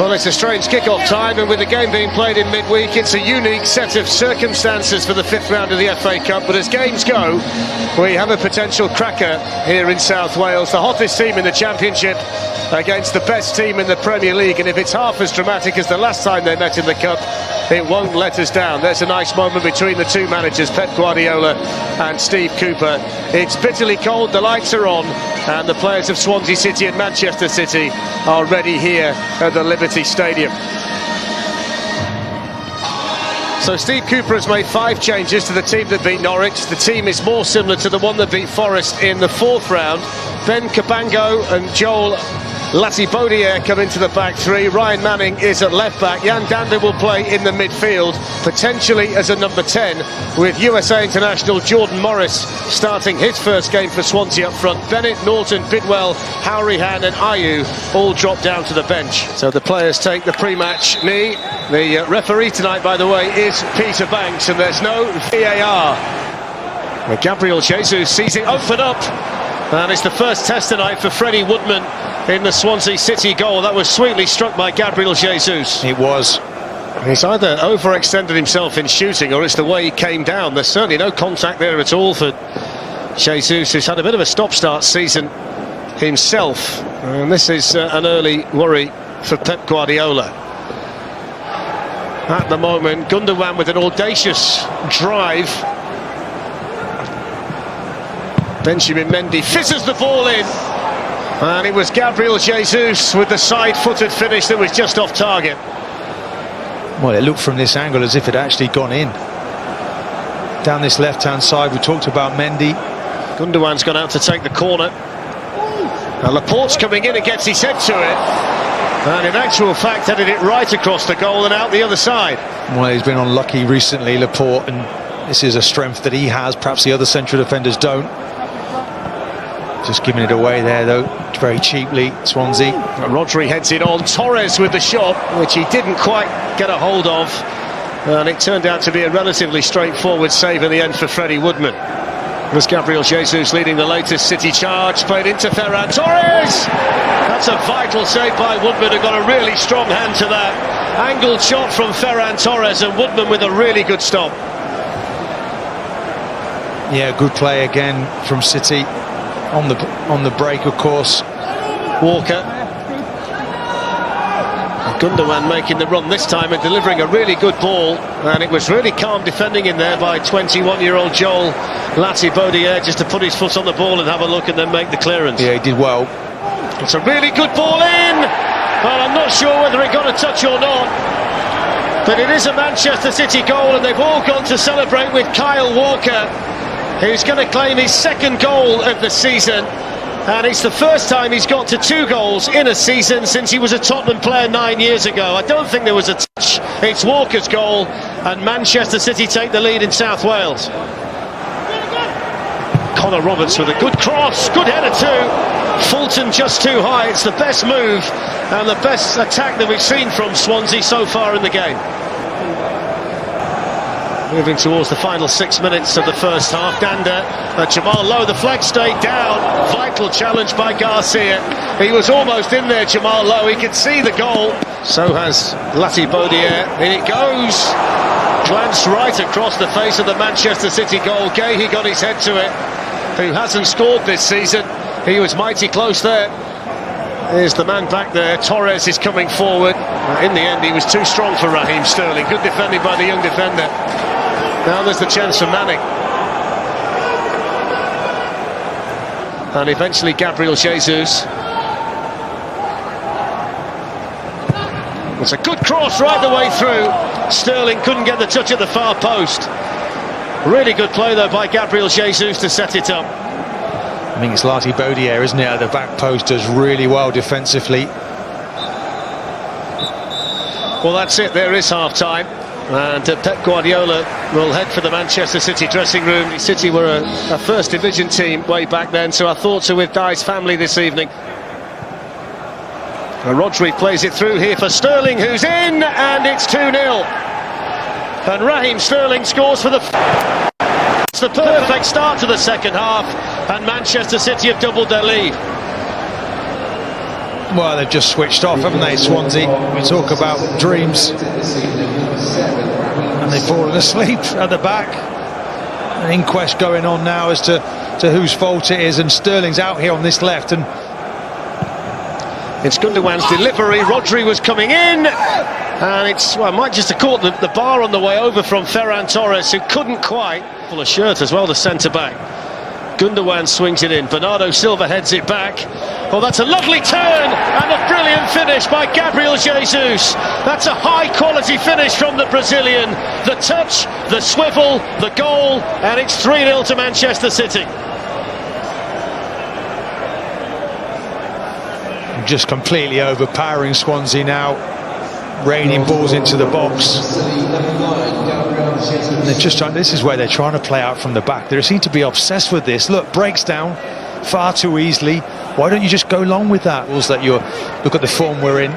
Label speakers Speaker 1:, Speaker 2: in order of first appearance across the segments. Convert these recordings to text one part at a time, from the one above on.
Speaker 1: Well, it's a strange kick-off time, and with the game being played in midweek, it's a unique set of circumstances for the fifth round of the FA Cup. But as games go, we have a potential cracker here in South Wales, the hottest team in the Championship against the best team in the Premier League. And if it's half as dramatic as the last time they met in the Cup, it won't let us down. There's a nice moment between the two managers, Pep Guardiola and Steve Cooper. It's bitterly cold, the lights are on, and the players of Swansea City and Manchester City are ready here at the Liberty Stadium. So Steve Cooper has made 5 changes to the team that beat Norwich. The team is more similar to the one that beat Forest in the 4th round. Ben Cabango and Joel Latibodiere come into the back 3. Ryan Manning is at left back. Jan Danda will play in the midfield, potentially as a number 10, with USA international Jordan Morris starting his first game for Swansea up front. Bennett, Norton, Bidwell, Hourihan and Ayew all drop down to the bench. So the players take the pre-match knee. The referee tonight, by the way, is Peter Banks, and there's no VAR. Well, Gabriel Jesus sees it open up, and it's the first test tonight for Freddie Woodman in the Swansea City goal. That was sweetly struck by Gabriel Jesus.
Speaker 2: It was.
Speaker 1: He's either overextended himself in shooting, or it's the way he came down. There's certainly no contact there at all for Jesus, who's had a bit of a stop-start season himself. And this is an early worry for Pep Guardiola. At the moment, Gundogan with an audacious drive. Benjamin Mendy fizzes the ball in. And it was Gabriel Jesus with the side-footed finish that was just off target.
Speaker 2: Well, it looked from this angle as if it had actually gone in. Down this left-hand side, we talked about Mendy.
Speaker 1: Gundogan's gone out to take the corner. Now Laporte's coming in and gets his head to it. And in actual fact, headed it right across the goal and out the other side.
Speaker 2: Well, he's been unlucky recently, Laporte, and this is a strength that he has. Perhaps the other central defenders don't. Just giving it away there, though, very cheaply, Swansea.
Speaker 1: Rodri heads it on. Torres with the shot, which he didn't quite get a hold of. And it turned out to be a relatively straightforward save in the end for Freddie Woodman. It was Gabriel Jesus leading the latest City charge. Played into Ferran Torres! That's a vital save by Woodman, who got a really strong hand to that. Angled shot from Ferran Torres, and Woodman with a really good stop.
Speaker 2: Yeah, good play again from City. On the break, of course.
Speaker 1: Walker. Gundogan making the run this time and delivering a really good ball, and it was really calm defending in there by 21-year-old Joel Latibodiere, just to put his foot on the ball and have a look and then make the clearance.
Speaker 2: Yeah, he did well.
Speaker 1: It's a really good ball in, well, I'm not sure whether it got a touch or not, but it is a Manchester City goal, and they've all gone to celebrate with Kyle Walker, who's going to claim his 2nd goal of the season, and it's the first time he's got to 2 goals in a season since he was a Tottenham player 9 years ago. I don't think there was a touch. It's Walker's goal, and Manchester City take the lead in South Wales. Connor Roberts with a good cross, good header too. Fulton just too high. It's the best move and the best attack that we've seen from Swansea so far in the game. Moving towards the final 6 minutes of the first half. Danda, Jamal Lowe, the flag stayed down. Vital challenge by Garcia. He was almost in there, Jamal Lowe. He could see the goal. So has Latibodiere. In it goes. Glanced right across the face of the Manchester City goal. Gahey got his head to it, who hasn't scored this season. He was mighty close there. There's the man back there. Torres is coming forward. In the end, he was too strong for Raheem Sterling. Good defending by the young defender. Now there's the chance for Manning. And eventually Gabriel Jesus. It's a good cross right the way through. Sterling couldn't get the touch at the far post. Really good play though by Gabriel Jesus to set it up.
Speaker 2: I think it's Latibodiere, isn't it, at the back post, does really well defensively.
Speaker 1: Well, that's it, there is half-time. And Pep Guardiola will head for the Manchester City dressing room. City were a First Division team way back then, so our thoughts are with Dai's family this evening. And Rodri plays it through here for Sterling, who's in, and it's 2-0. And Raheem Sterling scores for the... It's the perfect start to the second half, and Manchester City have doubled their lead.
Speaker 2: Well, they've just switched off, haven't they, Swansea? We talk about dreams, and they've fallen asleep at the back. An inquest going on now as to whose fault it is, and Sterling's out here on this left, and
Speaker 1: it's Gundogan's delivery. Rodri was coming in, and it's, well, might just have caught the bar on the way over from Ferran Torres, who couldn't quite. Full of shirt as well, the centre-back. Gundogan swings it in. Bernardo Silva heads it back. Oh, that's a lovely turn and a brilliant finish by Gabriel Jesus. That's a high-quality finish from the Brazilian. The touch, the swivel, the goal, and it's 3-0 to Manchester City.
Speaker 2: Just completely overpowering Swansea now, raining balls into the box. And they're just trying, this is where they're trying to play out from the back. They seem to be obsessed with this. Look, breaks down far too easily. Why don't you just go long with that? That you're, look at the form we're in.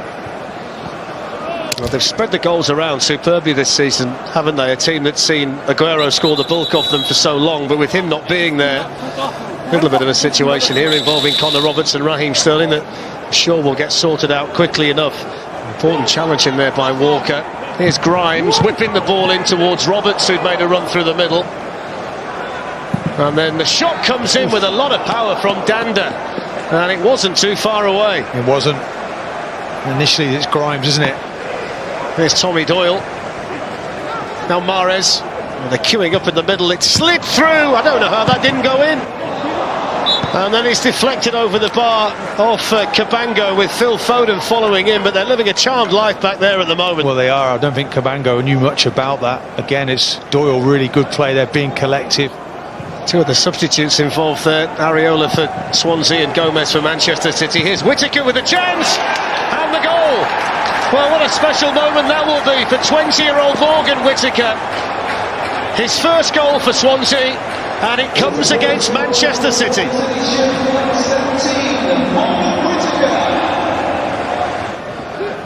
Speaker 1: Well, they've spread the goals around superbly this season, haven't they? A team that's seen Aguero score the bulk of them for so long, but with him not being there, a little bit of a situation here involving Connor Roberts and Raheem Sterling that I'm sure will get sorted out quickly enough. Important challenge in there by Walker. Here's Grimes whipping the ball in towards Roberts, who'd made a run through the middle. And then the shot comes in with a lot of power from Danda, and it wasn't too far away.
Speaker 2: It wasn't. Initially it's Grimes, isn't it?
Speaker 1: Here's Tommy Doyle. Now Mahrez. Well, they're queuing up in the middle. It slid through. I don't know how that didn't go in. And then it's deflected over the bar off Cabango, with Phil Foden following in, but they're living a charmed life back there at the moment.
Speaker 2: Well, they are. I don't think Cabango knew much about that. Again, it's Doyle, really good play there, being collective.
Speaker 1: Two of the substitutes involved there, Areola for Swansea and Gomez for Manchester City. Here's Whittaker with a chance, and the goal. Well, what a special moment that will be for 20-year-old Morgan Whittaker. His first goal for Swansea, and it comes against Manchester City.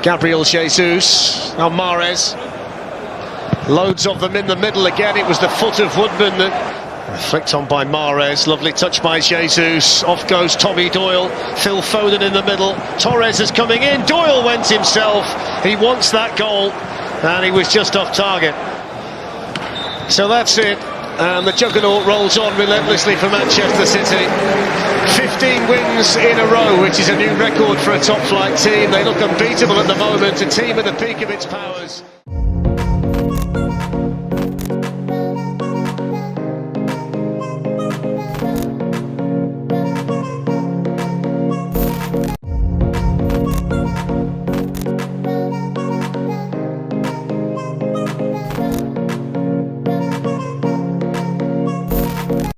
Speaker 1: Gabriel Jesus, now Mahrez. Loads of them in the middle again. It was the foot of Woodman that flicked on by Mahrez. Lovely touch by Jesus. Off goes Tommy Doyle. Phil Foden in the middle. Torres is coming in. Doyle went himself. He wants that goal, and he was just off target. So that's it. And the juggernaut rolls on relentlessly for Manchester City. 15 wins in a row, which is a new record for a top-flight team. They look unbeatable at the moment, a team at the peak of its powers.